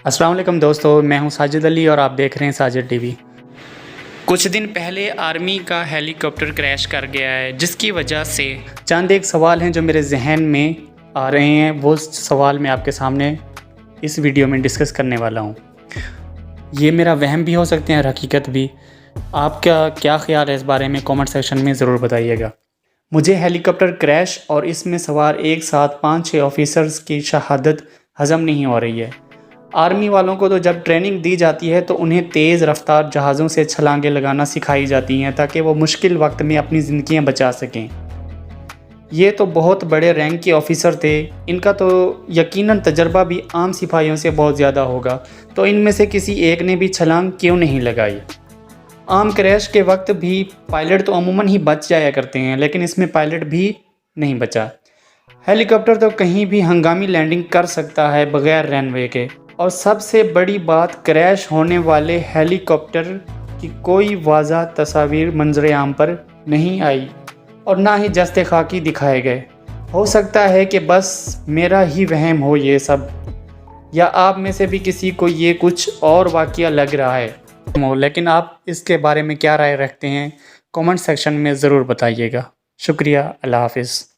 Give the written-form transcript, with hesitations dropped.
السلام علیکم دوستو، میں ہوں ساجد علی اور آپ دیکھ رہے ہیں ساجد ٹی وی۔ کچھ دن پہلے آرمی کا ہیلی کاپٹر کریش کر گیا ہے، جس کی وجہ سے چند ایک سوال ہیں جو میرے ذہن میں آ رہے ہیں۔ وہ سوال میں آپ کے سامنے اس ویڈیو میں ڈسکس کرنے والا ہوں۔ یہ میرا وہم بھی ہو سکتے ہیں، حقیقت بھی۔ آپ کا کیا خیال ہے اس بارے میں کامنٹ سیکشن میں ضرور بتائیے گا۔ مجھے ہیلی کاپٹر کریش اور اس میں سوار ایک ساتھ 5-6 آفیسرز کی شہادت ہضم نہیں ہو رہی ہے۔ آرمی والوں کو تو جب ٹریننگ دی جاتی ہے تو انہیں تیز رفتار جہازوں سے چھلانگیں لگانا سکھائی جاتی ہیں تاکہ وہ مشکل وقت میں اپنی زندگیاں بچا سکیں۔ یہ تو بہت بڑے رینک کے آفیسر تھے، ان کا تو یقیناً تجربہ بھی عام سپاہیوں سے بہت زیادہ ہوگا، تو ان میں سے کسی ایک نے بھی چھلانگ کیوں نہیں لگائی؟ عام کریش کے وقت بھی پائلٹ تو عموماً ہی بچ جایا کرتے ہیں، لیکن اس میں پائلٹ بھی نہیں بچا۔ ہیلی کاپٹر تو کہیں بھی ہنگامی لینڈنگ کر سکتا ہے بغیر رن وے کے، اور سب سے بڑی بات، کریش ہونے والے ہیلی کاپٹر کی کوئی واضح تصاویر منظر عام پر نہیں آئی اور نہ ہی جسد خاکی دکھائے گئے۔ ہو سکتا ہے کہ بس میرا ہی وہم ہو یہ سب، یا آپ میں سے بھی کسی کو یہ کچھ اور واقعہ لگ رہا ہے، لیکن آپ اس کے بارے میں کیا رائے رکھتے ہیں کامنٹ سیکشن میں ضرور بتائیے گا۔ شکریہ، اللہ حافظ۔